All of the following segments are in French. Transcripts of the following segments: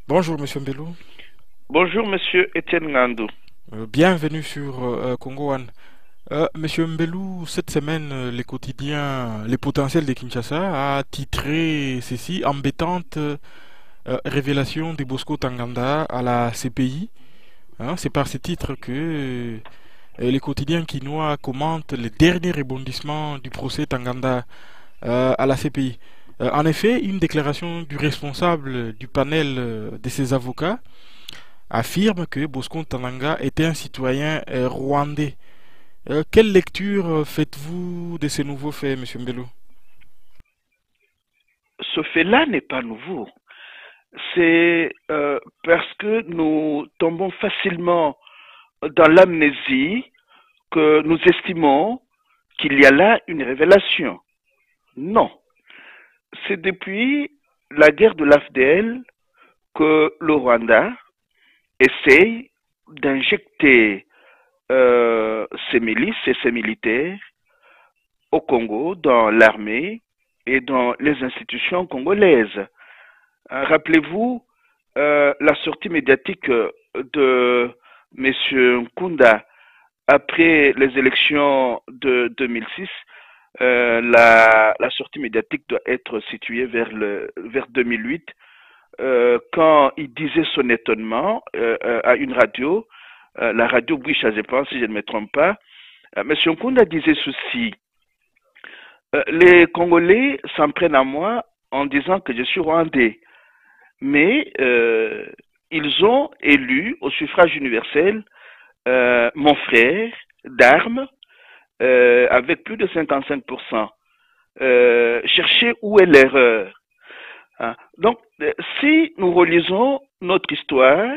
Bonjour Monsieur Mbelou. Bonjour, monsieur Étienne Ngandou. Bienvenue sur Congo One. Monsieur Mbelou, cette semaine, les quotidiens, les potentiels de Kinshasa a titré ceci: embêtante révélation de Bosco Tanganda à la CPI. Hein, c'est par ce titre que les quotidiens quinois commentent les derniers rebondissements du procès Tanganda à la CPI. En effet, une déclaration du responsable du panel de ses avocats affirme que Bosco Ntaganda était un citoyen rwandais. Quelle lecture faites-vous de ces nouveaux faits, Monsieur Mbelo? Ce fait-là n'est pas nouveau. C'est parce que nous tombons facilement dans l'amnésie que nous estimons qu'il y a là une révélation. Non. C'est depuis la guerre de l'AFDL que le Rwanda essaye d'injecter ses milices et ses militaires au Congo, dans l'armée et dans les institutions congolaises. Rappelez-vous la sortie médiatique de M. Nkunda après les élections de 2006. La sortie médiatique doit être située vers 2008, quand il disait son étonnement à une radio, la radio Boucha, je pense, si je ne me trompe pas. M. Nkunda disait ceci: les Congolais s'en prennent à moi en disant que je suis rwandais, mais ils ont élu au suffrage universel mon frère d'armes avec plus de 55%. Cherchez où est l'erreur. Hein. Donc, si nous relisons notre histoire,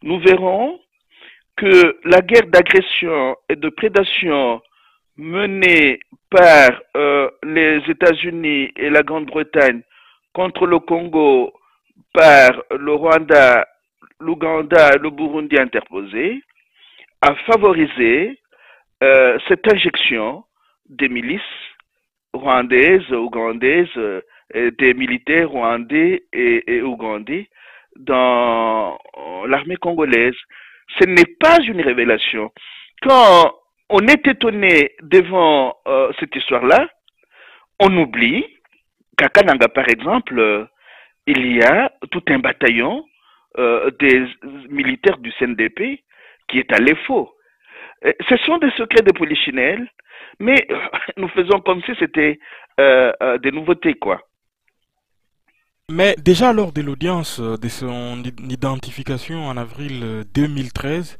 nous verrons que la guerre d'agression et de prédation menée par les États-Unis et la Grande-Bretagne contre le Congo par le Rwanda, l'Ouganda et le Burundi interposés a favorisé cette injection des milices rwandaises, ougandaises, des militaires rwandais et ougandais dans l'armée congolaise. Ce n'est pas une révélation. Quand on est étonné devant cette histoire-là, on oublie qu'à Kananga, par exemple, il y a tout un bataillon des militaires du CNDP qui est à l'EFO. Ce sont des secrets de polichinelle, mais nous faisons comme si c'était des nouveautés, quoi. Mais déjà lors de l'audience de son identification en avril 2013,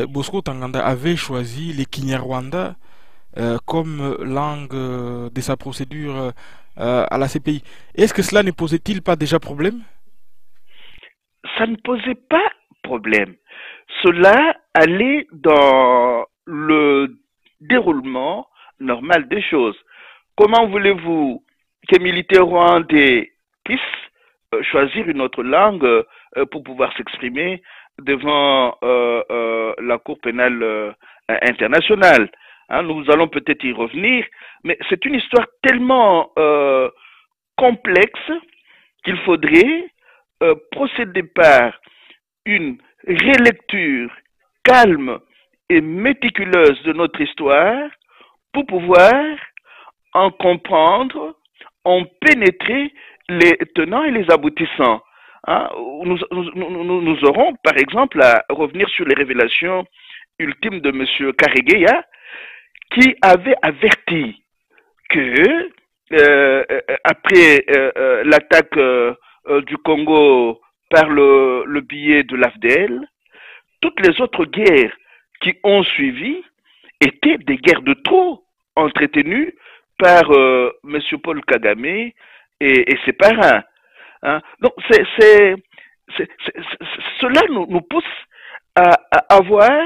Bosco Tanganda avait choisi le Kinyarwanda comme langue de sa procédure à la CPI. Est-ce que cela ne posait-il pas déjà problème? Ça ne posait pas problème. Cela allait dans le déroulement normal des choses. Comment voulez-vous qu'un militaire rwandais puisse choisir une autre langue pour pouvoir s'exprimer devant la Cour pénale internationale? Hein, nous allons peut-être y revenir, mais c'est une histoire tellement complexe qu'il faudrait procéder par une relecture calme et méticuleuse de notre histoire pour pouvoir en comprendre, en pénétrer les tenants et les aboutissants. Hein, nous aurons, par exemple, à revenir sur les révélations ultimes de M. Karegeya, qui avait averti que, après l'attaque du Congo par le biais de l'AFDL, toutes les autres guerres qui ont suivi étaient des guerres de trop entretenues par M. Paul Kagame et ses parrains. Hein. Donc, cela nous pousse à avoir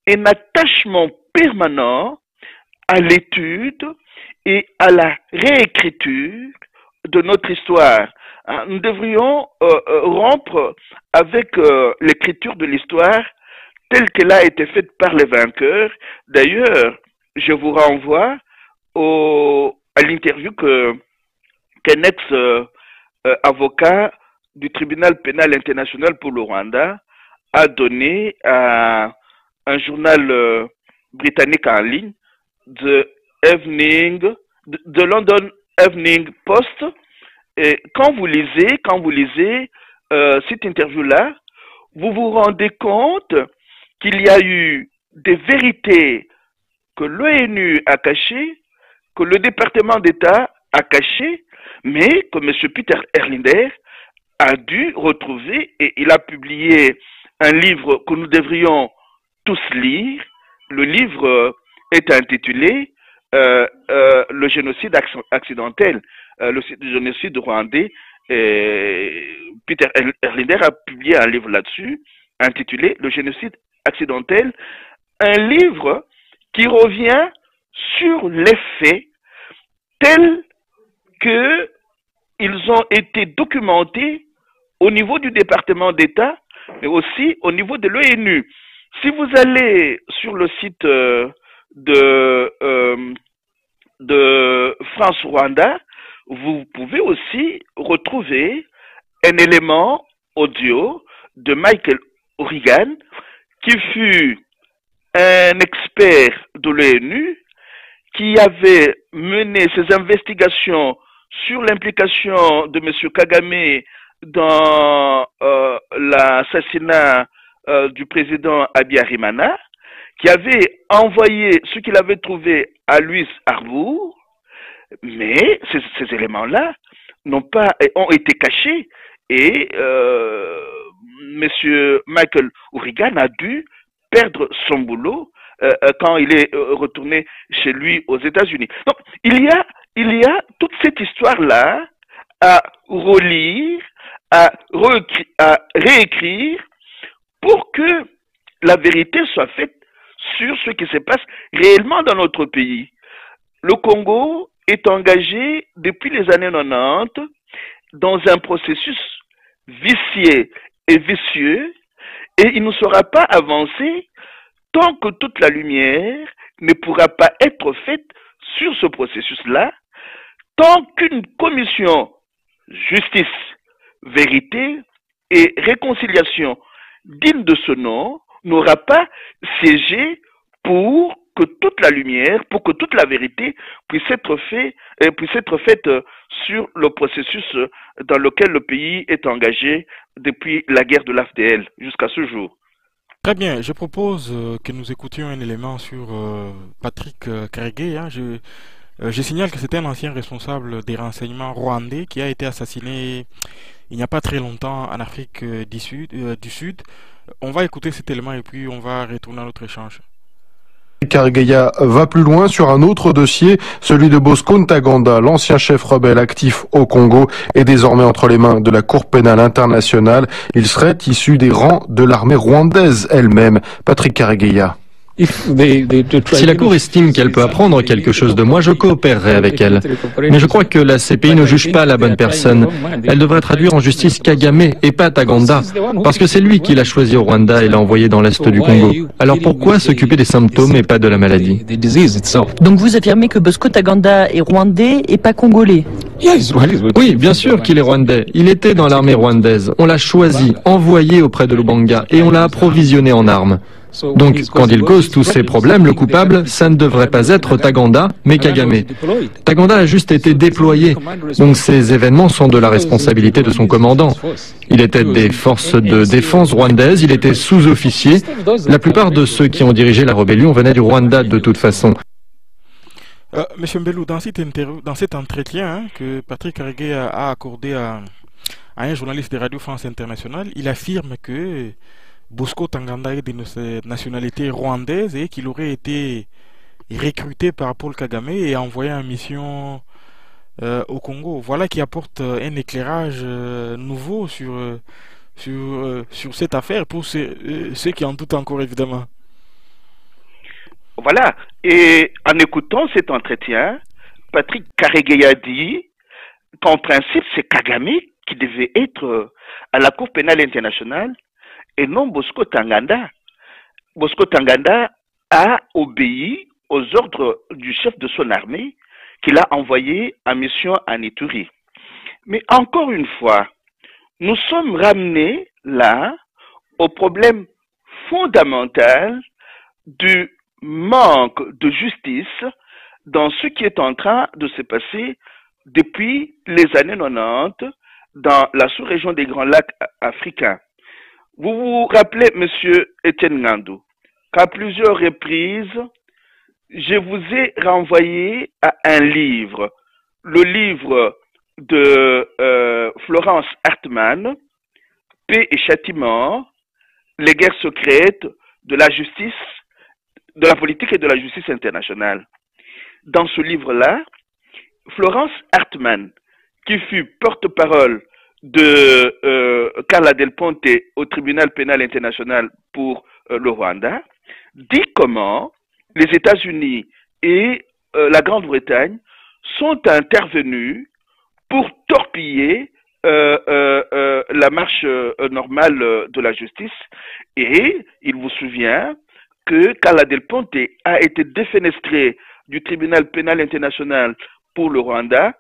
un attachement permanent à l'étude et à la réécriture de notre histoire. Hein. Nous devrions rompre avec l'écriture de l'histoire telle qu'elle a été faite par les vainqueurs. D'ailleurs, je vous renvoie à l'interview qu'un ex-avocat du tribunal pénal international pour le Rwanda a donné à un journal britannique en ligne, The London Evening Post. Et quand vous lisez cette interview-là, vous vous rendez compte qu'il y a eu des vérités que l'ONU a cachées, que le département d'État a cachées, mais que M. Peter Erlinder a dû retrouver, et il a publié un livre que nous devrions tous lire. Le livre est intitulé Le génocide accidentel, le génocide rwandais. Peter Erlinder a publié un livre là-dessus, intitulé Le génocide accidentel, un livre qui revient sur les faits tels qu'ils ont été documentés au niveau du département d'État, mais aussi au niveau de l'ONU. Si vous allez sur le site de France Rwanda, vous pouvez aussi retrouver un élément audio de Michael O'Regan, qui fut un expert de l'ONU, qui avait mené ses investigations sur l'implication de M. Kagame dans l'assassinat du président Habyarimana, qui avait envoyé ce qu'il avait trouvé à Louis Arbour, mais ces éléments-là ont été cachés et M. Michael O'Regan a dû perdre son boulot quand il est retourné chez lui aux États-Unis. Donc, il y a toute cette histoire-là à relire, à réécrire pour que la vérité soit faite sur ce qui se passe réellement dans notre pays. Le Congo est engagé depuis les années 90 dans un processus vicié et vicieux, et il ne sera pas avancé tant que toute la lumière ne pourra pas être faite sur ce processus-là, tant qu'une commission justice, vérité et réconciliation digne de ce nom n'aura pas siégé pour que toute la lumière, pour que toute la vérité puisse être faite sur le processus dans lequel le pays est engagé depuis la guerre de l'AFDL jusqu'à ce jour. Très bien, je propose que nous écoutions un élément sur Patrick Karegeya. Hein. Je signale que c'était un ancien responsable des renseignements rwandais qui a été assassiné il n'y a pas très longtemps en Afrique du Sud. On va écouter cet élément et puis on va retourner à notre échange. Karegeya va plus loin sur un autre dossier, celui de Bosco Ntaganda, l'ancien chef rebelle actif au Congo, est désormais entre les mains de la Cour pénale internationale. Il serait issu des rangs de l'armée rwandaise elle-même. Patrick Karegeya. Si la Cour estime qu'elle peut apprendre quelque chose de moi, je coopérerai avec elle. Mais je crois que la CPI ne juge pas la bonne personne. Elle devrait traduire en justice Kagame et pas Taganda, parce que c'est lui qui l'a choisi au Rwanda et l'a envoyé dans l'Est du Congo. Alors pourquoi s'occuper des symptômes et pas de la maladie? Donc vous affirmez que Bosco Ntaganda est rwandais et pas congolais? Oui, bien sûr qu'il est rwandais. Il était dans l'armée rwandaise. On l'a choisi, envoyé auprès de Lubanga et on l'a approvisionné en armes. Donc, quand il cause tous ces problèmes, le coupable, ça ne devrait pas être Taganda, mais Kagame. Taganda a juste été déployé, donc ces événements sont de la responsabilité de son commandant. Il était des forces de défense rwandaises, il était sous-officier. La plupart de ceux qui ont dirigé la rébellion venaient du Rwanda de toute façon. Monsieur Mbelou, dans cet entretien que Patrick Karegeya a accordé à un journaliste de Radio France Internationale, il affirme que Bosco Ntaganda est de nationalité rwandaise et qu'il aurait été recruté par Paul Kagame et envoyé en mission au Congo. Voilà qui apporte un éclairage nouveau sur cette affaire pour ceux qui en doutent encore évidemment. Voilà, et en écoutant cet entretien, Patrick Karegeya dit qu'en principe c'est Kagame qui devait être à la Cour pénale internationale et non Bosco Ntaganda. Bosco Ntaganda a obéi aux ordres du chef de son armée qu'il a envoyé en mission à Ituri. Mais encore une fois, nous sommes ramenés là au problème fondamental du manque de justice dans ce qui est en train de se passer depuis les années 90 dans la sous-région des Grands Lacs africains. Vous vous rappelez, Monsieur Etienne Ngandou, qu'à plusieurs reprises, je vous ai renvoyé à un livre, le livre de Florence Hartmann, Paix et châtiment, les guerres secrètes de la justice, de la politique et de la justice internationale. Dans ce livre-là, Florence Hartmann, qui fut porte-parole de Carla Del Ponte au tribunal pénal international pour le Rwanda, dit comment les États-Unis et la Grande-Bretagne sont intervenus pour torpiller la marche normale de la justice. Et il vous souvient que Carla Del Ponte a été défenestré du tribunal pénal international pour le Rwanda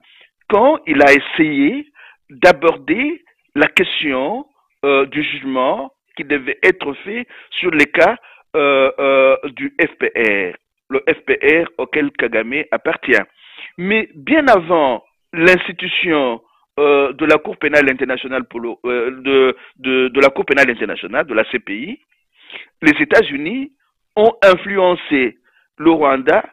quand il a essayé d'aborder la question du jugement qui devait être fait sur les cas du FPR, le FPR auquel Kagame appartient. Mais bien avant l'institution de la Cour pénale internationale pour de la Cour pénale internationale, de la CPI, les États-Unis ont influencé le Rwanda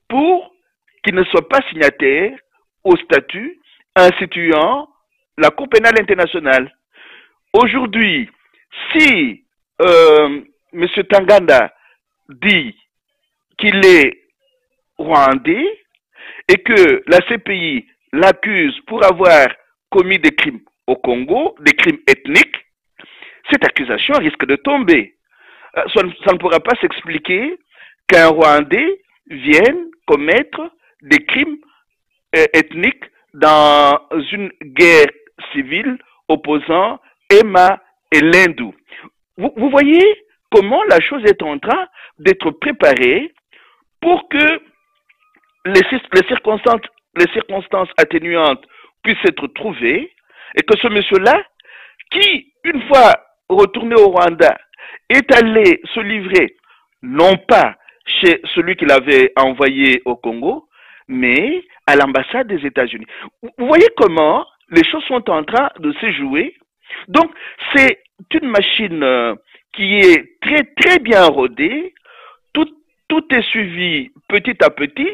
pour qu'il ne soit pas signataire au statut instituant la Cour pénale internationale. Aujourd'hui, si M. Tanganda dit qu'il est rwandais et que la CPI l'accuse pour avoir commis des crimes au Congo, des crimes ethniques, cette accusation risque de tomber. Ça ne pourra pas s'expliquer qu'un Rwandais vienne commettre des crimes ethniques dans une guerre civile opposant Emma et l'Hindou. Vous voyez comment la chose est en train d'être préparée pour que les circonstances atténuantes puissent être trouvées et que ce monsieur-là, qui, une fois retourné au Rwanda, est allé se livrer, non pas chez celui qu'il avait envoyé au Congo, mais à l'ambassade des États-Unis. Vous voyez comment les choses sont en train de se jouer. Donc, c'est une machine qui est très, très bien rodée. Tout est suivi petit à petit.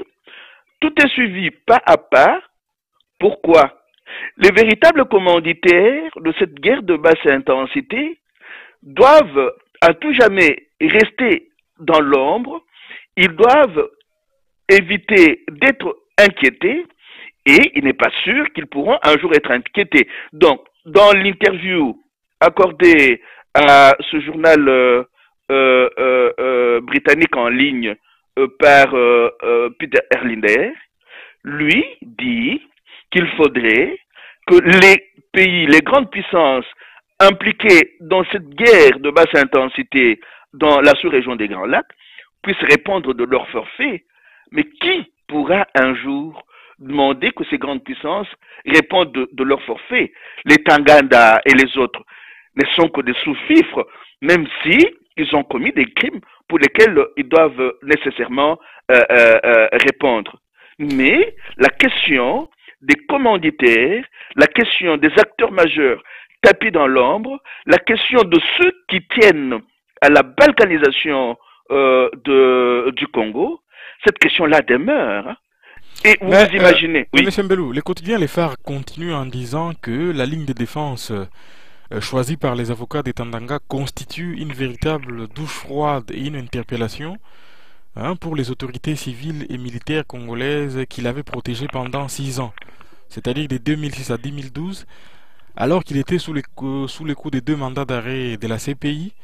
Tout est suivi pas à pas. Pourquoi? Les véritables commanditaires de cette guerre de basse intensité doivent à tout jamais rester dans l'ombre. Ils doivent éviter d'être inquiétés et il n'est pas sûr qu'ils pourront un jour être inquiétés. Donc, dans l'interview accordée à ce journal britannique en ligne par Peter Erlinder, lui dit qu'il faudrait que les pays, les grandes puissances impliquées dans cette guerre de basse intensité dans la sous-région des Grands Lacs puissent répondre de leur forfait. Mais qui pourra un jour demander que ces grandes puissances répondent de leur forfait? Les Tanganda et les autres ne sont que des sous-fifres, même si ils ont commis des crimes pour lesquels ils doivent nécessairement répondre. Mais la question des commanditaires, la question des acteurs majeurs tapis dans l'ombre, la question de ceux qui tiennent à la balkanisation du Congo, cette question-là demeure. Hein. Et vous imaginez... Oui, M. Mbelou, les quotidiens Les Phares continuent en disant que la ligne de défense choisie par les avocats des Tandanga constitue une véritable douche froide et une interpellation pour les autorités civiles et militaires congolaises qui l'avaient protégé pendant 6 ans, c'est-à-dire de 2006 à 2012, alors qu'il était sous les coups des 2 mandats d'arrêt de la CPI,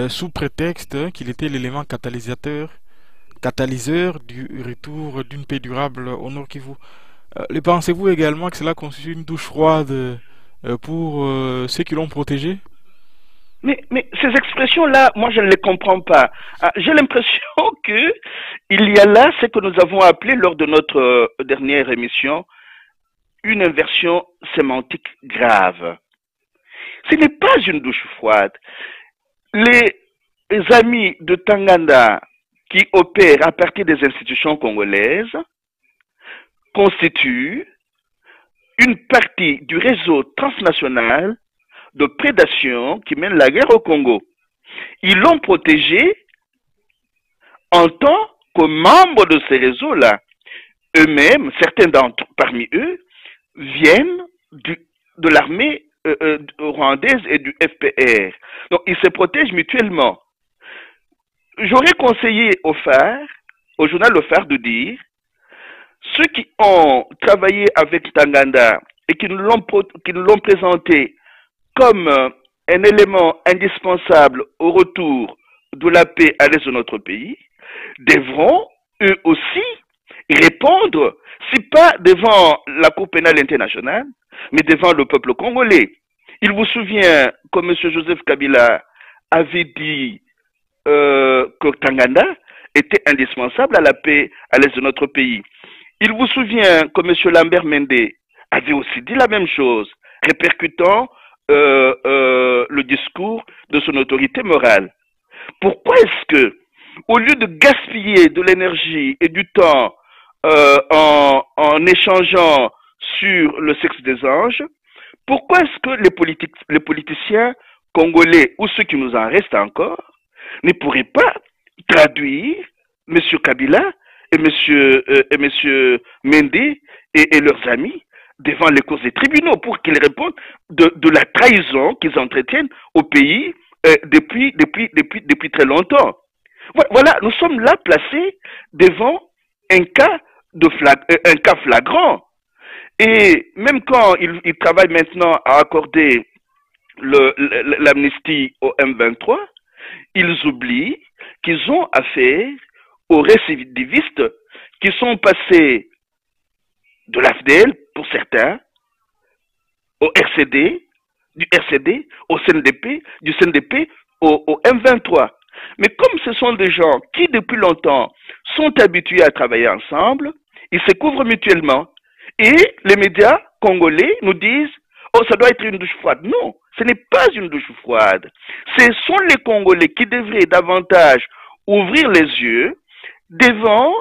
sous prétexte qu'il était l'élément catalyseur du retour d'une paix durable au Nord Kivu. Pensez-vous également que cela constitue une douche froide pour ceux qui l'ont protégé? Mais ces expressions-là, moi je ne les comprends pas. J'ai l'impression que il y a là ce que nous avons appelé lors de notre dernière émission une inversion sémantique grave. Ce n'est pas une douche froide. Les amis de Tanganda qui opèrent à partir des institutions congolaises constituent une partie du réseau transnational de prédation qui mène la guerre au Congo. Ils l'ont protégé en tant que membres de ces réseaux-là. Eux-mêmes, certains parmi eux, viennent de l'armée rwandaise et du FPR. Donc, ils se protègent mutuellement. J'aurais conseillé au journal Le Phare de dire, ceux qui ont travaillé avec Tanganda et qui nous l'ont présenté comme un élément indispensable au retour de la paix à l'est de notre pays, devront eux aussi répondre, si pas devant la Cour pénale internationale, mais devant le peuple congolais. Il vous souvient que M. Joseph Kabila avait dit que Tanganda était indispensable à la paix à l'est de notre pays. Il vous souvient que M. Lambert Mende avait aussi dit la même chose, répercutant le discours de son autorité morale. Pourquoi est-ce que, au lieu de gaspiller de l'énergie et du temps en échangeant sur le sexe des anges, pourquoi est-ce que les politiciens congolais ou ceux qui nous en restent encore ne pourraient pas traduire M. Kabila et M. Mende et leurs amis devant les cours des tribunaux pour qu'ils répondent de la trahison qu'ils entretiennent au pays depuis très longtemps. Voilà, nous sommes là placés devant un cas flagrant. Et même quand ils travaillent maintenant à accorder l'amnistie au M23, ils oublient qu'ils ont affaire aux récidivistes qui sont passés de l'AFDL, pour certains, au RCD, du RCD, au CNDP, du CNDP au M23. Mais comme ce sont des gens qui, depuis longtemps, sont habitués à travailler ensemble, ils se couvrent mutuellement. Et les médias congolais nous disent « Oh, ça doit être une douche froide ». Non, ce n'est pas une douche froide. Ce sont les Congolais qui devraient davantage ouvrir les yeux devant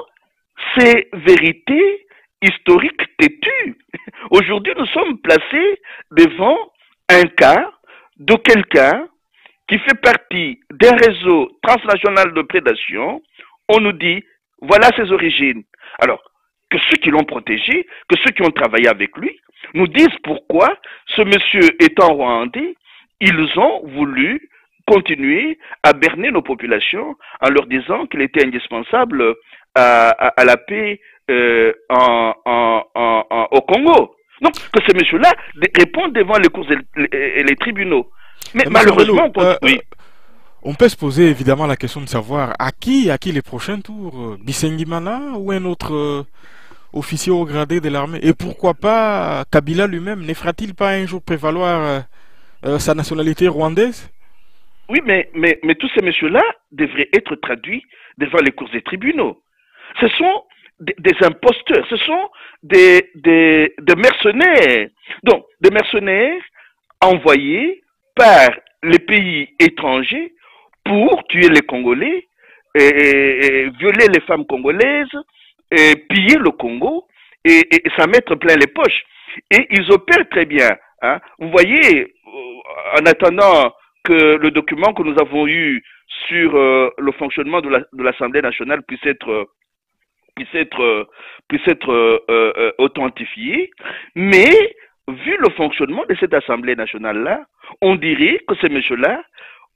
ces vérités historiques têtues. Aujourd'hui, nous sommes placés devant un cas de quelqu'un qui fait partie d'un réseau transnational de prédation. On nous dit, voilà ses origines. Alors, que ceux qui l'ont protégé, que ceux qui ont travaillé avec lui, nous disent pourquoi ce monsieur étant rwandais, ils ont voulu continuer à berner nos populations en leur disant qu'il était indispensable à la paix au Congo. Donc, que ces messieurs-là répondent devant les cours et les tribunaux. Mais malheureusement, on peut se poser évidemment la question de savoir à qui les prochains tours, Bisengimana ou un autre officier haut gradé de l'armée, et pourquoi pas Kabila lui-même, ne fera-t-il pas un jour prévaloir sa nationalité rwandaise? Oui, mais tous ces messieurs-là devraient être traduits devant les cours des tribunaux. Ce sont des imposteurs, ce sont des mercenaires. Donc, des mercenaires envoyés par les pays étrangers pour tuer les Congolais, et violer les femmes congolaises, et piller le Congo et s'en mettre plein les poches. Et ils opèrent très bien. Hein. Vous voyez, en attendant que le document que nous avons eu sur le fonctionnement de l'Assemblée nationale puisse être authentifié, mais vu le fonctionnement de cette Assemblée nationale-là, on dirait que ces messieurs-là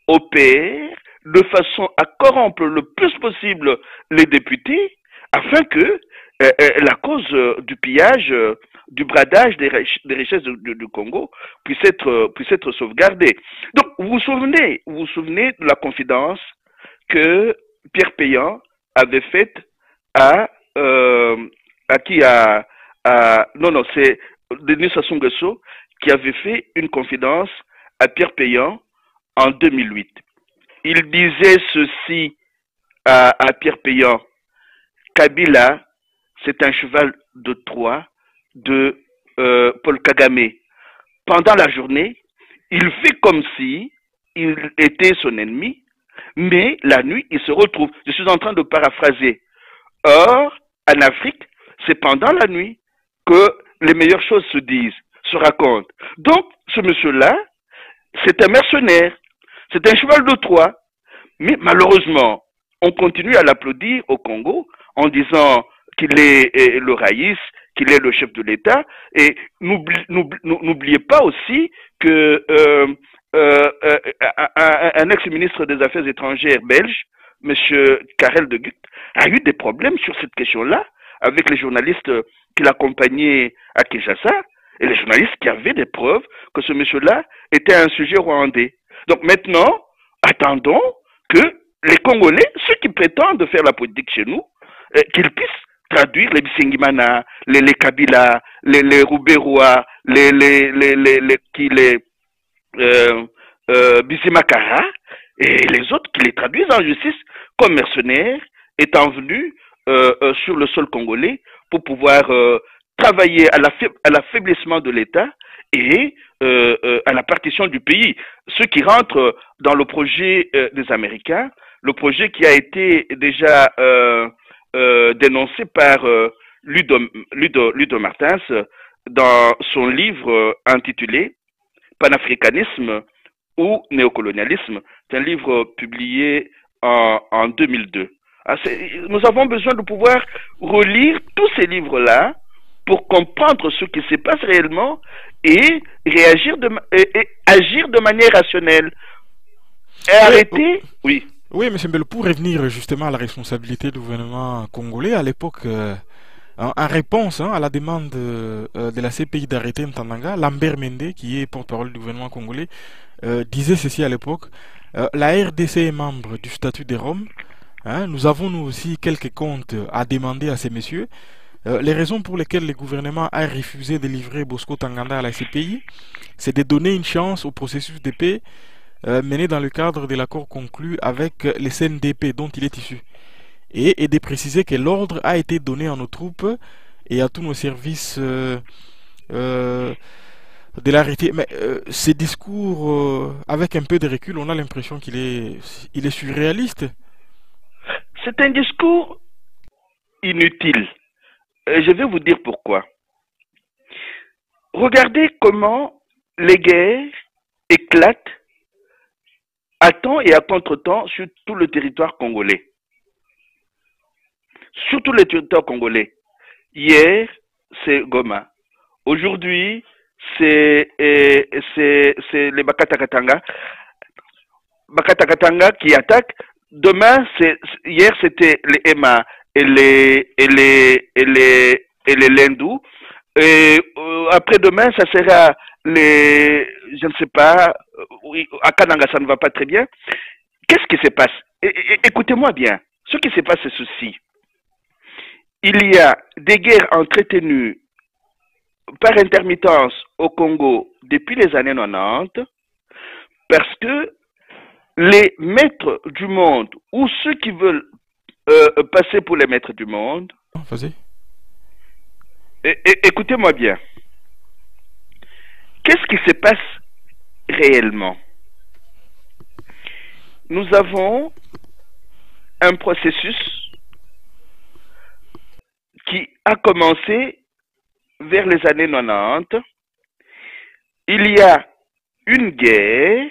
opèrent de façon à corrompre le plus possible les députés afin que la cause du pillage, du bradage des richesses du Congo puisse être sauvegardée. Donc, vous vous souvenez de la confidence que Pierre Péan avait faite c'est Denis Sassou Nguesso qui avait fait une confidence à Pierre Péan en 2008. Il disait ceci à Pierre Péan: Kabila, c'est un cheval de Troie de Paul Kagame. Pendant la journée, il fait comme si il était son ennemi, mais la nuit, il se retrouve. Je suis en train de paraphraser. Or, en Afrique, c'est pendant la nuit que les meilleures choses se disent, se racontent. Donc, ce monsieur-là, c'est un mercenaire, c'est un cheval de Troie. Mais malheureusement, on continue à l'applaudir au Congo en disant qu'il est le raïs, qu'il est le chef de l'État. Et n'oubliez pas aussi que un ex-ministre des Affaires étrangères belge, M. Karel de Gucht, a eu des problèmes sur cette question-là avec les journalistes qui l'accompagnaient à Kinshasa et les journalistes qui avaient des preuves que ce monsieur-là était un sujet rwandais. Donc maintenant, attendons que les Congolais, ceux qui prétendent faire la politique chez nous, qu'ils puissent traduire les Bisengimana, les Kabila, les Rouberois, les Bizimakara et les autres qui les traduisent en justice comme mercenaires étant venus sur le sol congolais pour pouvoir travailler à l'affaiblissement de l'État et à la partition du pays. Ceux qui rentrent dans le projet des Américains, le projet qui a été déjà dénoncé par Ludo Martins dans son livre intitulé Panafricanisme ou néocolonialisme. C'est un livre publié en 2002. Nous avons besoin de pouvoir relire tous ces livres-là pour comprendre ce qui se passe réellement et réagir et agir de manière rationnelle. Et arrêter, oui. Oui, M. Mbelo, pour revenir justement à la responsabilité du gouvernement congolais, à l'époque, en réponse à la demande de la CPI d'arrêter Ntandanga, Lambert Mende, qui est porte-parole du gouvernement congolais, disait ceci à l'époque, la RDC est membre du statut de Rome, nous avons nous aussi quelques comptes à demander à ces messieurs. Les raisons pour lesquelles le gouvernement a refusé de livrer Bosco Ntaganda à la CPI, c'est de donner une chance au processus de paix mené dans le cadre de l'accord conclu avec les CNDP dont il est issu, et de préciser que l'ordre a été donné à nos troupes et à tous nos services de l'arrêter. Mais ces discours, avec un peu de recul, on a l'impression qu'il est surréaliste. C'est un discours inutile. Je vais vous dire pourquoi. Regardez comment les guerres éclatent à temps et à contre-temps sur tout le territoire congolais. Sur tout le territoire congolais. Hier, c'est Goma. Aujourd'hui, c'est les Bakatakatanga. Bakatakatanga qui attaquent. Demain, hier, c'était les Ema et les Lendou. Et après-demain, ça sera je ne sais pas, à Kananga, ça ne va pas très bien. Qu'est-ce qui se passe? Écoutez-moi bien. Ce qui se passe, c'est ceci. Il y a des guerres entretenues par intermittence au Congo depuis les années 90 parce que les maîtres du monde ou ceux qui veulent passer pour les maîtres du monde, écoutez-moi bien. Qu'est-ce qui se passe réellement? Nous avons un processus qui a commencé vers les années 90. Il y a une guerre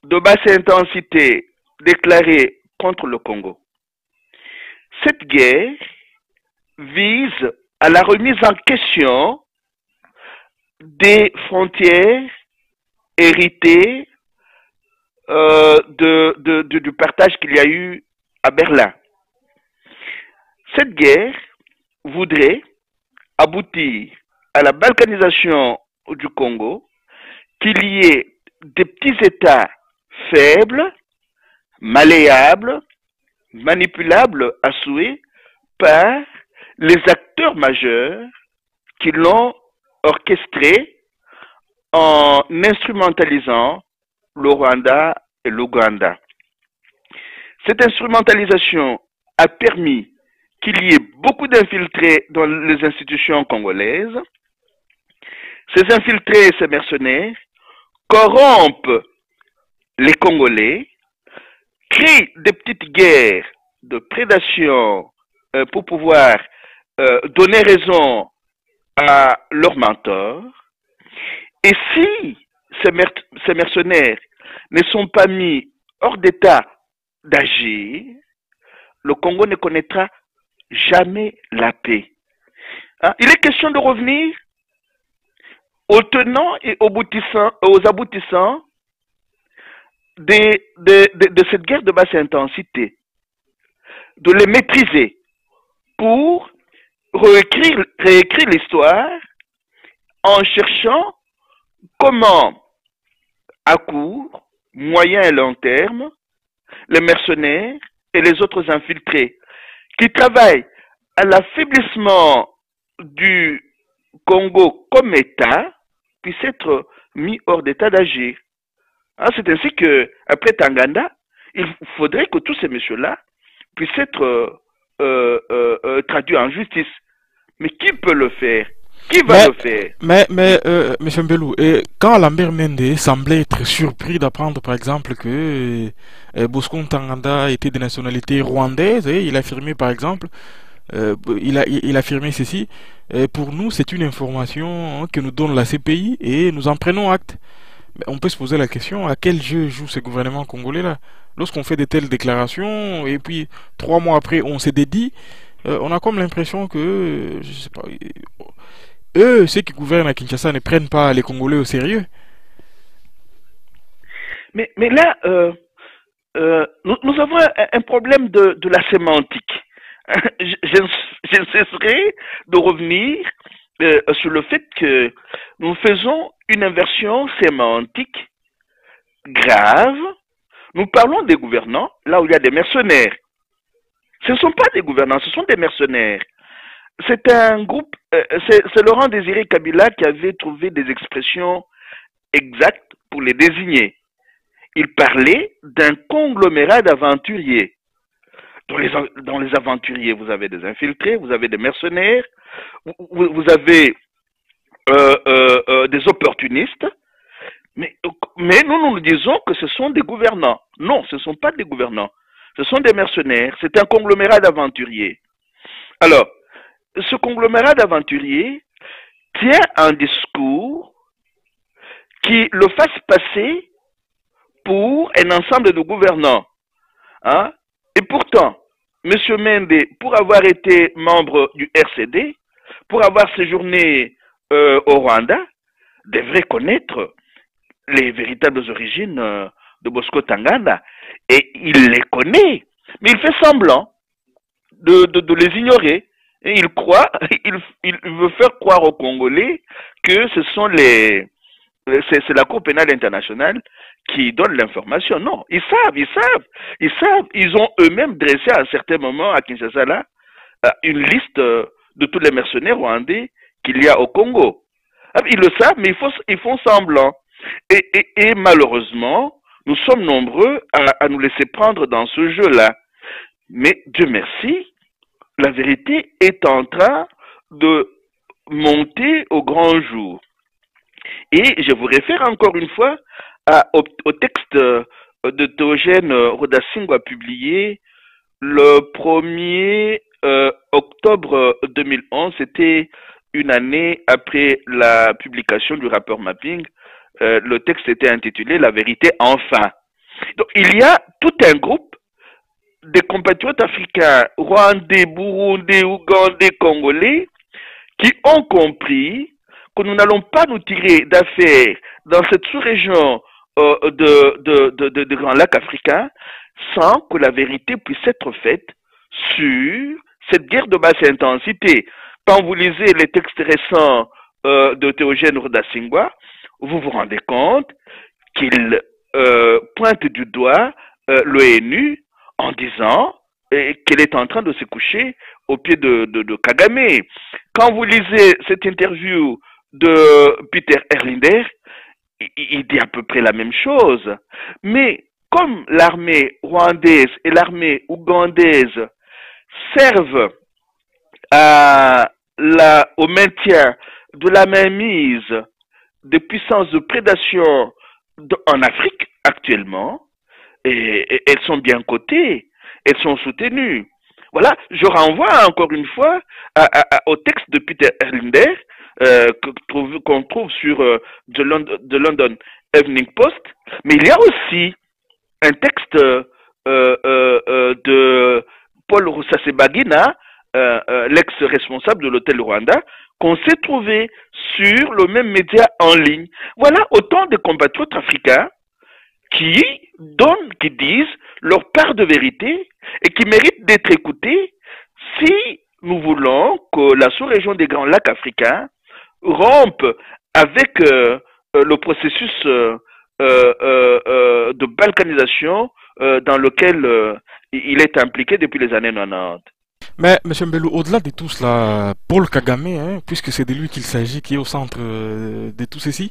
de basse intensité déclarée contre le Congo. Cette guerre vise à la remise en question des frontières héritées du partage qu'il y a eu à Berlin. Cette guerre voudrait aboutir à la balkanisation du Congo, qu'il y ait des petits États faibles, malléables, manipulables à souhait par les acteurs majeurs qui l'ont orchestré en instrumentalisant le Rwanda et l'Ouganda. Cette instrumentalisation a permis qu'il y ait beaucoup d'infiltrés dans les institutions congolaises. Ces infiltrés et ces mercenaires corrompent les Congolais, créent des petites guerres de prédation pour pouvoir donner raison à leurs mentors. Et si ces mercenaires ne sont pas mis hors d'état d'agir, le Congo ne connaîtra jamais la paix. Hein? Il est question de revenir aux tenants et aux aboutissants de cette guerre de basse intensité, de les maîtriser pour réécrire l'histoire en cherchant comment, à court, moyen et long terme, les mercenaires et les autres infiltrés qui travaillent à l'affaiblissement du Congo comme État puissent être mis hors d'état d'agir. Hein, c'est ainsi que, après Tanganda, il faudrait que tous ces messieurs-là puissent être traduits en justice. Mais qui peut le faire? Qui va le faire? Mais M. Mbelou, quand Lambert Mende semblait être surpris d'apprendre, par exemple, que Bosco Ntaganda était de nationalité rwandaise, il affirmait, par exemple, il affirmait ceci, pour nous, c'est une information que nous donne la CPI et nous en prenons acte. Mais on peut se poser la question, à quel jeu joue ce gouvernement congolais-là? Lorsqu'on fait de telles déclarations, et puis 3 mois après, on s'est dédit, on a comme l'impression que, je sais pas, eux, ceux qui gouvernent à Kinshasa, ne prennent pas les Congolais au sérieux. Mais là, nous avons un problème de la sémantique. Je ne cesserai de revenir sur le fait que nous faisons une inversion sémantique grave. Nous parlons des gouvernants là où il y a des mercenaires. Ce ne sont pas des gouvernants, ce sont des mercenaires. C'est un groupe, c'est Laurent Désiré Kabila qui avait trouvé des expressions exactes pour les désigner. Il parlait d'un conglomérat d'aventuriers. Dans les aventuriers, vous avez des infiltrés, vous avez des mercenaires, vous avez des opportunistes, mais nous disons que ce sont des gouvernants. Non, ce ne sont pas des gouvernants. Ce sont des mercenaires. C'est un conglomérat d'aventuriers. Alors, ce conglomérat d'aventuriers tient un discours qui le fasse passer pour un ensemble de gouvernants. Hein? Et pourtant, M. Mende, pour avoir été membre du RCD, pour avoir séjourné au Rwanda, devrait connaître les véritables origines de Bosco Ntaganda. Et il les connaît, mais il fait semblant de les ignorer. Et il croit, il veut faire croire aux Congolais que ce sont c'est la Cour pénale internationale qui donne l'information. Non, ils savent. Ils ont eux-mêmes dressé à un certain moment à Kinshasa là, une liste de tous les mercenaires rwandais qu'il y a au Congo. Ils le savent, mais ils font semblant. Et malheureusement, nous sommes nombreux à nous laisser prendre dans ce jeu-là. Mais Dieu merci, la vérité est en train de monter au grand jour. Et je vous réfère encore une fois au texte de Théogène Rudasingwa publié le 1er octobre 2011. C'était une année après la publication du rapport Mapping. Le texte était intitulé « La vérité enfin ». Donc il y a tout un groupe des compatriotes africains, rwandais, burundais, ougandais, congolais, qui ont compris que nous n'allons pas nous tirer d'affaire dans cette sous-région de Grand Lac africain sans que la vérité puisse être faite sur cette guerre de basse intensité. Quand vous lisez les textes récents de Théogène Rudasingwa, vous vous rendez compte qu'il pointe du doigt l'ONU en disant qu'elle est en train de se coucher au pied de Kagame. Quand vous lisez cette interview de Peter Erlinder, il dit à peu près la même chose. Mais comme l'armée rwandaise et l'armée ougandaise servent au maintien de la mainmise des puissances de prédation en Afrique actuellement, et elles sont bien cotées, elles sont soutenues. Voilà, je renvoie encore une fois au texte de Peter Erlinder qu'on trouve sur The London Evening Post, mais il y a aussi un texte de Paul Rusesabagina, l'ex-responsable de l'hôtel Rwanda, qu'on s'est trouvé sur le même média en ligne. Voilà autant de compatriotes africains qui disent leur part de vérité et qui méritent d'être écoutés si nous voulons que la sous-région des Grands Lacs africains rompe avec le processus de balkanisation dans lequel il est impliqué depuis les années 90. Mais, M. Mbelou, au-delà de tout cela, Paul Kagame, hein, puisque c'est de lui qu'il s'agit, qui est au centre de tout ceci,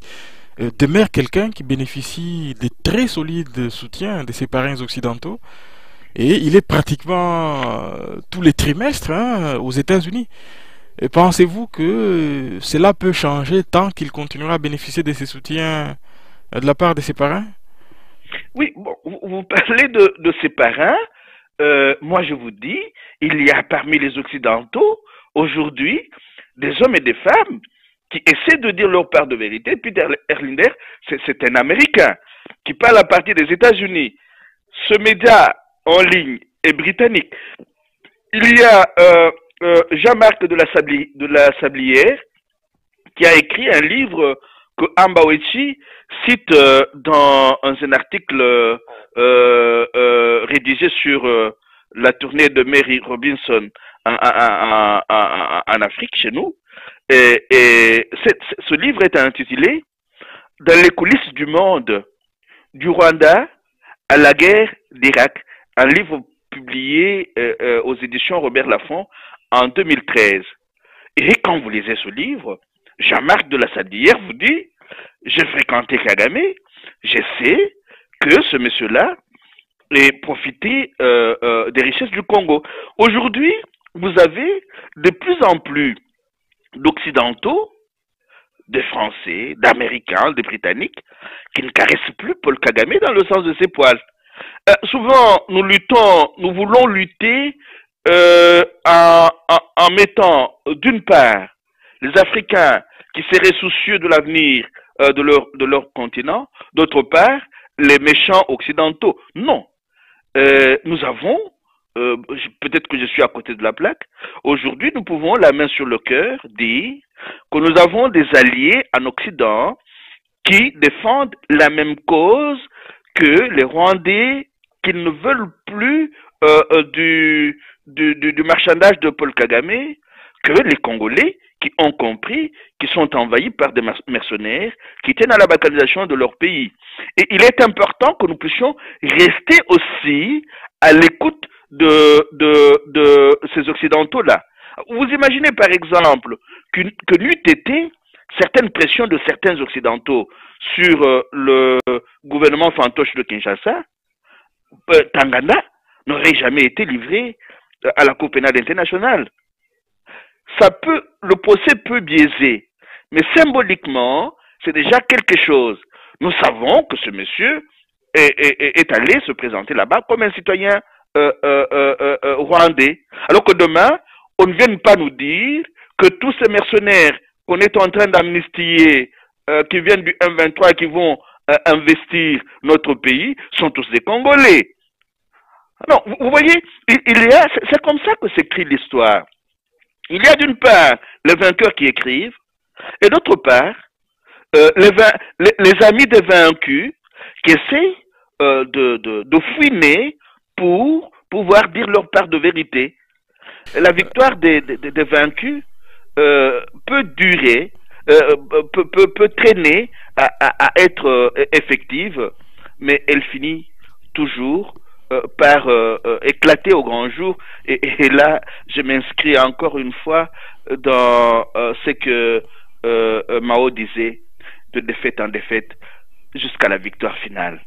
demeure quelqu'un qui bénéficie de très solides soutiens de ses parrains occidentaux, et il est pratiquement tous les trimestres aux États-Unis. Et pensez-vous que cela peut changer tant qu'il continuera à bénéficier de ses soutiens de la part de ses parrains? Oui, bon, vous parlez de ses parrains. Moi, je vous dis, il y a parmi les Occidentaux, aujourd'hui, des hommes et des femmes qui essaient de dire leur part de vérité. Peter Erlinder, c'est un Américain qui parle à partir des États-Unis. Ce média en ligne est britannique. Il y a Jean-Marc de la Sablière qui a écrit un livre que Ambawechi cite dans un article rédigé sur la tournée de Mary Robinson en Afrique, chez nous. Et ce livre est intitulé « Dans les coulisses du monde, du Rwanda à la guerre d'Irak », un livre publié aux éditions Robert Laffont en 2013. Et quand vous lisez ce livre, Jean-Marc de la Sablière vous dit « J'ai fréquenté Kagame, je sais que ce monsieur-là ait profité des richesses du Congo. » Aujourd'hui, vous avez de plus en plus d'Occidentaux, des Français, d'Américains, des Britanniques, qui ne caressent plus Paul Kagame dans le sens de ses poils. Souvent, nous voulons lutter en mettant, d'une part, les Africains qui seraient soucieux de l'avenir de leur continent, d'autre part, les méchants occidentaux. Non. Nous avons, peut-être que je suis à côté de la plaque, aujourd'hui nous pouvons, la main sur le cœur, dire que nous avons des alliés en Occident qui défendent la même cause que les Rwandais qui ne veulent plus du marchandage de Paul Kagame, que les Congolais qui ont compris qu'ils sont envahis par des mercenaires qui tiennent à la balkanisation de leur pays. Et il est important que nous puissions rester aussi à l'écoute de ces Occidentaux-là. Vous imaginez par exemple que n'eût été certaines pressions de certains Occidentaux sur le gouvernement fantoche de Kinshasa, Tangana n'aurait jamais été livré à la Cour pénale internationale. Le procès peut biaiser, mais symboliquement, c'est déjà quelque chose. Nous savons que ce monsieur est allé se présenter là-bas comme un citoyen rwandais. Alors que demain, on ne vienne pas nous dire que tous ces mercenaires qu'on est en train d'amnistier, qui viennent du M23 et qui vont investir notre pays, sont tous des Congolais. Non, vous voyez, c'est comme ça que s'écrit l'histoire. Il y a d'une part les vainqueurs qui écrivent, et d'autre part les amis des vaincus qui essaient de fouiner pour pouvoir dire leur part de vérité. La victoire des vaincus peut durer, peut traîner à être effective, mais elle finit toujours par éclater au grand jour. Et là, je m'inscris encore une fois dans ce que Mao disait, de défaite en défaite, jusqu'à la victoire finale.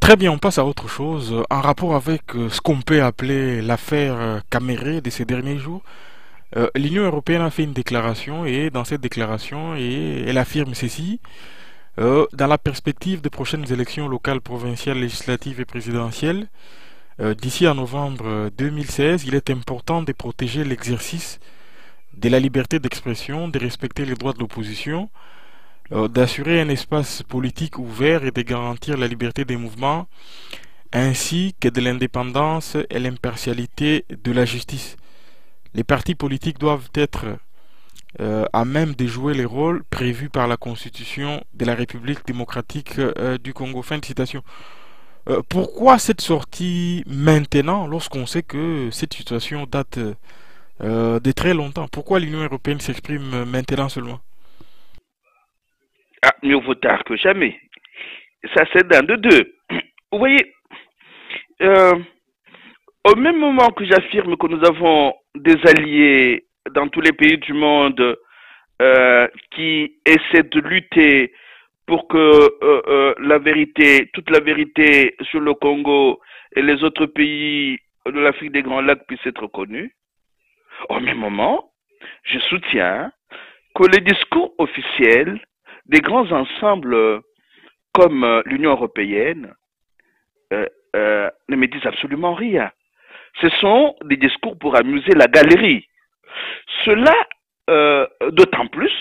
Très bien, on passe à autre chose. En rapport avec ce qu'on peut appeler l'affaire Caméré de ces derniers jours, l'Union européenne a fait une déclaration, et dans cette déclaration, elle affirme ceci. Dans la perspective des prochaines élections locales, provinciales, législatives et présidentielles, d'ici à novembre 2016, il est important de protéger l'exercice de la liberté d'expression, de respecter les droits de l'opposition, d'assurer un espace politique ouvert et de garantir la liberté des mouvements, ainsi que de l'indépendance et l'impartialité de la justice. Les partis politiques doivent être à même de jouer les rôles prévus par la Constitution de la République démocratique du Congo. Fin de citation. Pourquoi cette sortie maintenant, lorsqu'on sait que cette situation date de très longtemps? Pourquoi l'Union européenne s'exprime maintenant seulement? Ah, mieux vaut tard que jamais. Ça, c'est d'un de deux. Vous voyez, au même moment que j'affirme que nous avons des alliés dans tous les pays du monde qui essaient de lutter pour que la vérité, toute la vérité sur le Congo et les autres pays de l'Afrique des Grands Lacs puisse être connue, au même moment, je soutiens que les discours officiels des grands ensembles comme l'Union européenne ne me disent absolument rien. Ce sont des discours pour amuser la galerie. Cela d'autant plus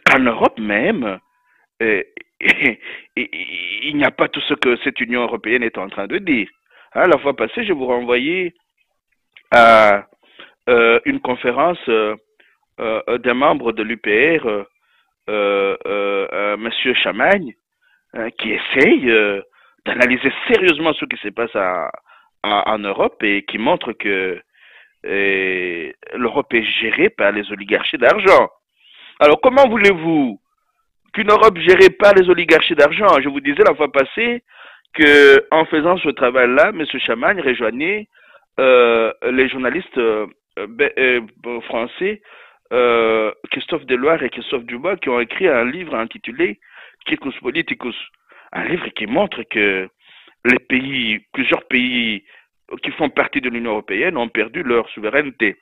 qu'en Europe même, il n'y a pas tout ce que cette Union européenne est en train de dire. Hein, la fois passée, je vous renvoyais à une conférence d'un membre de l'UPR, Monsieur Chamagne, qui essaye d'analyser sérieusement ce qui se passe en Europe et qui montre que l'Europe est gérée par les oligarchies d'argent. Alors comment voulez-vous qu'une Europe gérée par les oligarchies d'argent? Je vous disais la fois passée qu'en faisant ce travail-là, M. Chamagne rejoignait les journalistes français Christophe Deloire et Christophe Dubois qui ont écrit un livre intitulé Kicus Politicus, un livre qui montre que les pays, plusieurs pays qui font partie de l'Union européenne ont perdu leur souveraineté.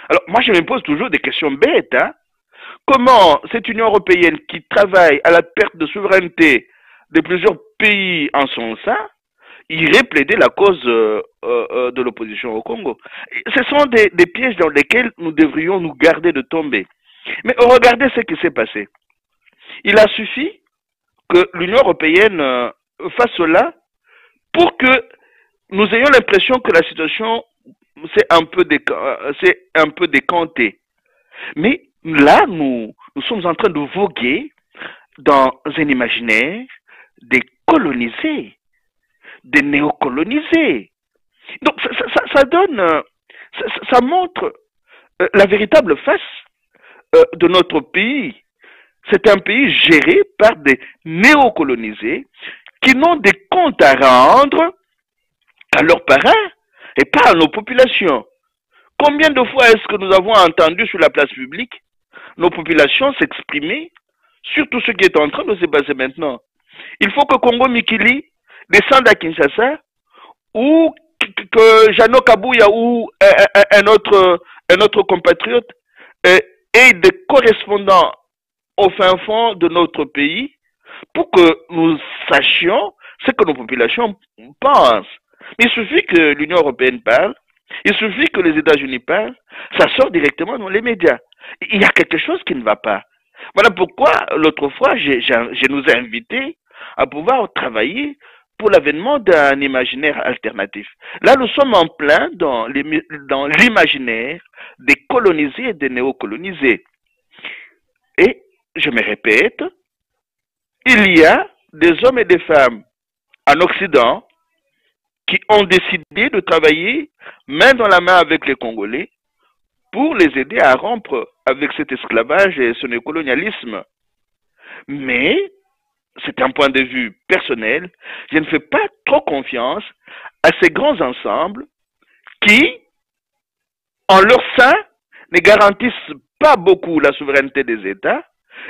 Alors moi je me pose toujours des questions bêtes, hein? Comment cette Union européenne qui travaille à la perte de souveraineté de plusieurs pays en son sein irait plaider la cause de l'opposition au Congo? Ce sont des pièges dans lesquels nous devrions nous garder de tomber. Mais regardez ce qui s'est passé. Il a suffi que l'Union européenne fasse cela pour que nous ayons l'impression que la situation s'est un peu décantée. Mais là, nous sommes en train de voguer dans un imaginaire des colonisés, des néocolonisés. Donc ça donne, ça montre la véritable face de notre pays. C'est un pays géré par des néocolonisés qui n'ont des comptes à rendre à leurs parents et pas à nos populations. Combien de fois est-ce que nous avons entendu sur la place publique nos populations s'exprimer sur tout ce qui est en train de se passer maintenant? Il faut que Congo Mikili descende à Kinshasa ou que Jano Kabouya ou un autre compatriote ait des correspondants au fin fond de notre pays pour que nous sachions ce que nos populations pensent. Il suffit que l'Union européenne parle, il suffit que les États-Unis parlent, ça sort directement dans les médias. Il y a quelque chose qui ne va pas. Voilà pourquoi l'autre fois, je nous ai invités à pouvoir travailler pour l'avènement d'un imaginaire alternatif. Là, nous sommes en plein dans l'imaginaire des colonisés et des néocolonisés. Et, je me répète, il y a des hommes et des femmes en Occident qui ont décidé de travailler main dans la main avec les Congolais pour les aider à rompre avec cet esclavage et ce néocolonialisme. Mais, c'est un point de vue personnel, je ne fais pas trop confiance à ces grands ensembles qui, en leur sein, ne garantissent pas beaucoup la souveraineté des États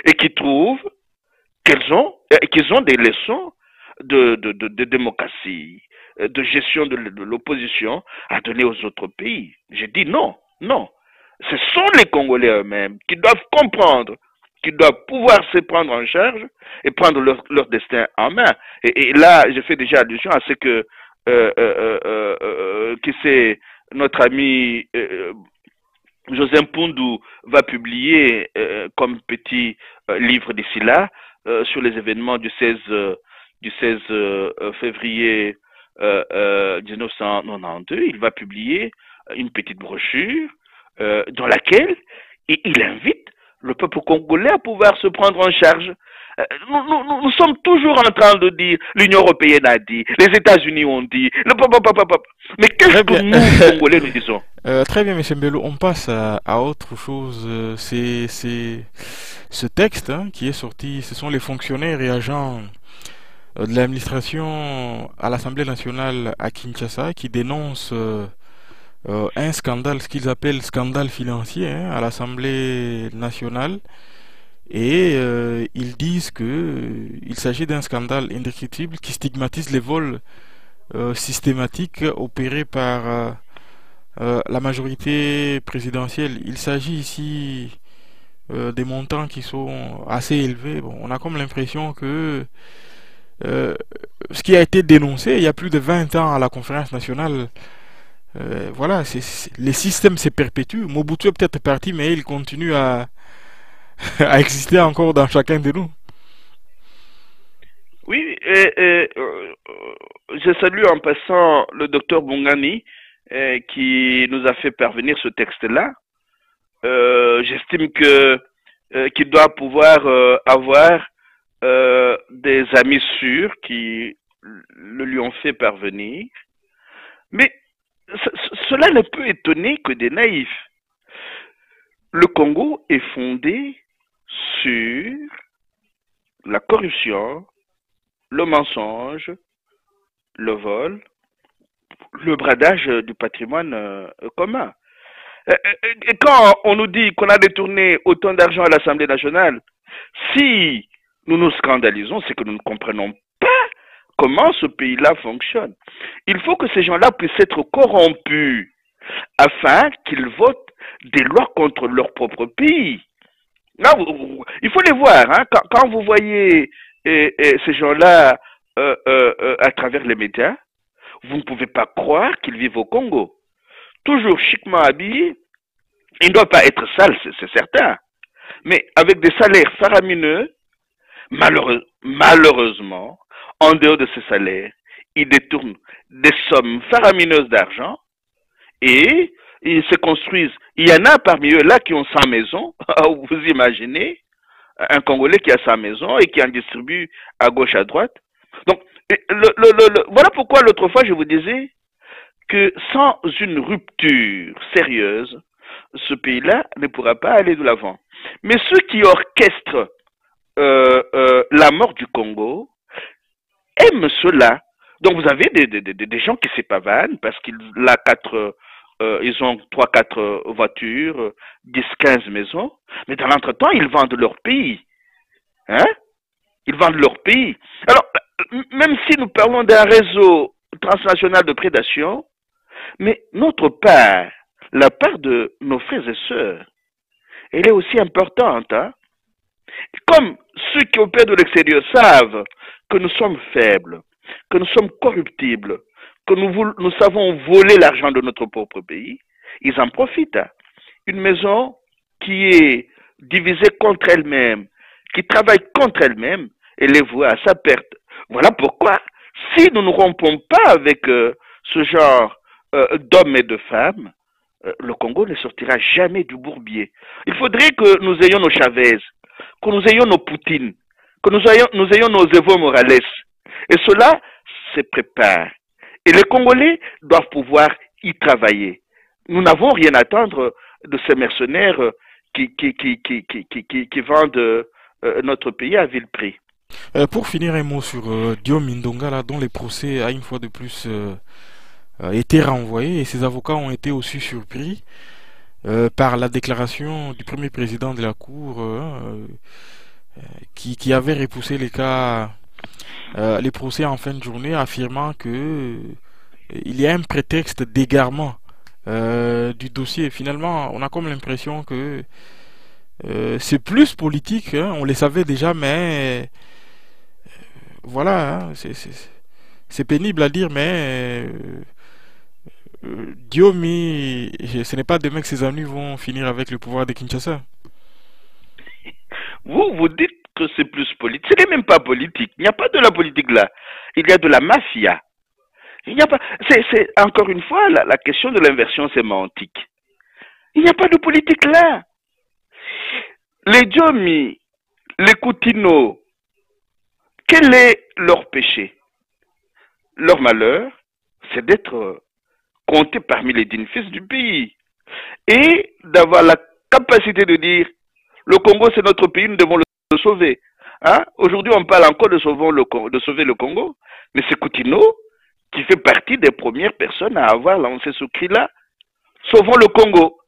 et qui trouvent qu'ils ont des leçons de démocratie, de gestion de l'opposition à donner aux autres pays. Je dis non, non. Ce sont les Congolais eux-mêmes qui doivent comprendre qui doivent pouvoir se prendre en charge et prendre leur destin en main. Et là, je fais déjà allusion à ce que qui c'est notre ami José Mpundu va publier comme petit livre d'ici là sur les événements du 16 février 1992. Il va publier une petite brochure dans laquelle il invite le peuple congolais à pouvoir se prendre en charge. Nous sommes toujours en train de dire, l'Union européenne a dit, les États-Unis ont dit, mais qu'est-ce que nous, Congolais, nous disons? Très bien, M. Mbelou, on passe à autre chose. C'est ce texte qui est sorti, ce sont les fonctionnaires et agents de l'administration à l'Assemblée nationale à Kinshasa qui dénoncent un scandale, ce qu'ils appellent scandale financier à l'Assemblée nationale. Et ils disent que il s'agit d'un scandale indescriptible qui stigmatise les vols systématiques opérés par la majorité présidentielle. Il s'agit ici des montants qui sont assez élevés. Bon, on a comme l'impression que ce qui a été dénoncé il y a plus de 20 ans à la conférence nationale, voilà, les systèmes se perpétuent. Mobutu est peut-être parti, mais il continue à exister encore dans chacun de nous. Oui, je salue en passant le docteur Bongani qui nous a fait parvenir ce texte-là. J'estime que qu'il doit pouvoir avoir des amis sûrs qui le lui ont fait parvenir. Mais cela ne peut étonner que des naïfs. Le Congo est fondé sur la corruption, le mensonge, le vol, le bradage du patrimoine commun. Et quand on nous dit qu'on a détourné autant d'argent à l'Assemblée nationale, si nous nous scandalisons, c'est que nous ne comprenons pas comment ce pays-là fonctionne. Il faut que ces gens-là puissent être corrompus afin qu'ils votent des lois contre leur propre pays. Là, il faut les voir. Hein, quand vous voyez ces gens-là à travers les médias, vous ne pouvez pas croire qu'ils vivent au Congo. Toujours chiquement habillés. Ils ne doivent pas être sales, c'est certain. Mais avec des salaires faramineux, malheureusement, en dehors de ces salaires, ils détournent des sommes faramineuses d'argent et ils se construisent. Il y en a parmi eux là qui ont 100 maisons. Vous imaginez un Congolais qui a 100 maisons et qui en distribue à gauche, à droite. Donc, voilà pourquoi l'autre fois je vous disais que sans une rupture sérieuse, ce pays-là ne pourra pas aller de l'avant. Mais ceux qui orchestrent la mort du Congo aiment cela. Donc vous avez des gens qui se pavanent parce qu'ils ils ont 3-4 voitures, 10-15 maisons, mais dans l'entretemps, ils vendent leur pays. Hein? Ils vendent leur pays. Alors, même si nous parlons d'un réseau transnational de prédation, mais notre part, la part de nos frères et sœurs, elle est aussi importante. Hein? Comme ceux qui opèrent de l'extérieur savent que nous sommes faibles, que nous sommes corruptibles, que nous savons voler l'argent de notre propre pays, ils en profitent. Hein? Une maison qui est divisée contre elle-même, qui travaille contre elle-même, elle est vouée à sa perte. Voilà pourquoi, si nous ne rompons pas avec ce genre d'hommes et de femmes, le Congo ne sortira jamais du bourbier. Il faudrait que nous ayons nos Chavez, que nous ayons nos Poutine, que nous ayons nos Evo Morales. Et cela se prépare. Et les Congolais doivent pouvoir y travailler. Nous n'avons rien à attendre de ces mercenaires qui vendent notre pays à vil prix. Pour finir, un mot sur Diom Mindonga, là, dont les procès a une fois de plus été renvoyés et ses avocats ont été aussi surpris par la déclaration du premier président de la Cour qui avait repoussé les procès en fin de journée, affirmant que il y a un prétexte d'égarement du dossier. Finalement, on a comme l'impression que c'est plus politique, hein, on les savait déjà, mais voilà, hein, c'est pénible à dire, mais Diomi, ce n'est pas demain que ses amis vont finir avec le pouvoir de Kinshasa. Vous dites que c'est plus politique. Ce n'est même pas politique. Il n'y a pas de la politique là. Il y a de la mafia. Il n'y a pas. C'est encore une fois la question de l'inversion sémantique. Il n'y a pas de politique là. Les Diomi, les Koutino, quel est leur péché? Leur malheur, c'est d'être comptés parmi les dignes fils du pays et d'avoir la capacité de dire le Congo c'est notre pays, nous devons le sauver. Hein? Aujourd'hui on parle encore de sauver le Congo, mais c'est Koutino qui fait partie des premières personnes à avoir lancé ce cri-là. Sauvons le Congo.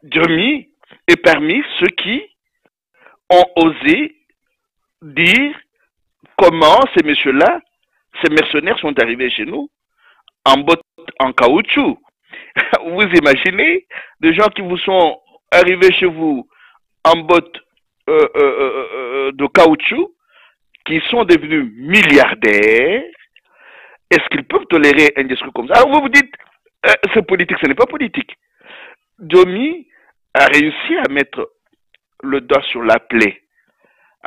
Diomi est parmi ceux qui ont osé dire comment ces messieurs-là, ces mercenaires sont arrivés chez nous en bottes en caoutchouc. Vous imaginez des gens qui vous sont arrivés chez vous en bottes de caoutchouc, qui sont devenus milliardaires. Est-ce qu'ils peuvent tolérer un discours comme ça? Alors vous vous dites, c'est politique, ce n'est pas politique. Diomi a réussi à mettre le doigt sur la plaie.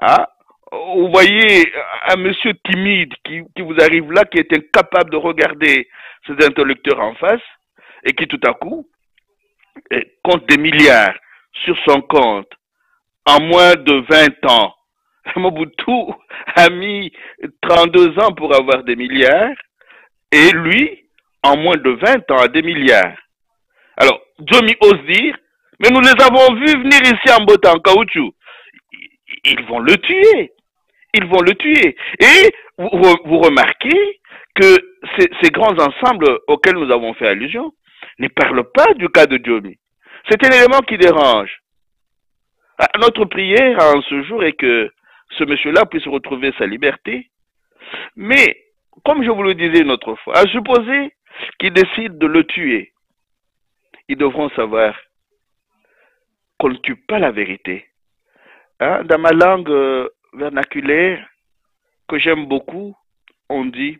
Hein? Vous voyez un monsieur timide qui vous arrive là, qui est incapable de regarder ses interlocuteurs en face et qui tout à coup compte des milliards sur son compte en moins de 20 ans. Mobutu a mis 32 ans pour avoir des milliards et lui, en moins de 20 ans, a des milliards. Alors, Diomi ose dire, mais nous les avons vus venir ici en botte en caoutchouc. Ils vont le tuer. Ils vont le tuer. Et vous remarquez que ces grands ensembles auxquels nous avons fait allusion ne parlent pas du cas de Diomi. C'est un élément qui dérange. Notre prière en ce jour est que ce monsieur-là puisse retrouver sa liberté. Mais, comme je vous le disais une autre fois, à supposer qu'ils décident de le tuer, ils devront savoir qu'on ne tue pas la vérité. Hein? Dans ma langue vernaculaire, que j'aime beaucoup, on dit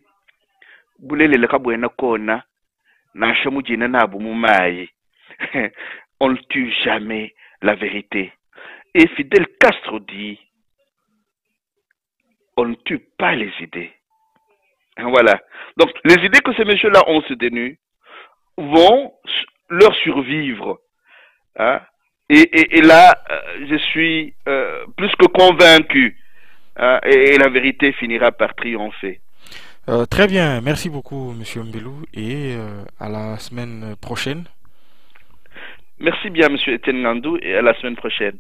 on ne tue jamais la vérité. Et Fidel Castro dit on ne tue pas les idées. Voilà. Donc les idées que ces messieurs-là ont soutenues vont leur survivre. Hein? Et là, je suis plus que convaincu. Et la vérité finira par triompher. Très bien, merci beaucoup Monsieur Mbelou et à la semaine prochaine. Merci bien Monsieur Etienne Ngandou et à la semaine prochaine.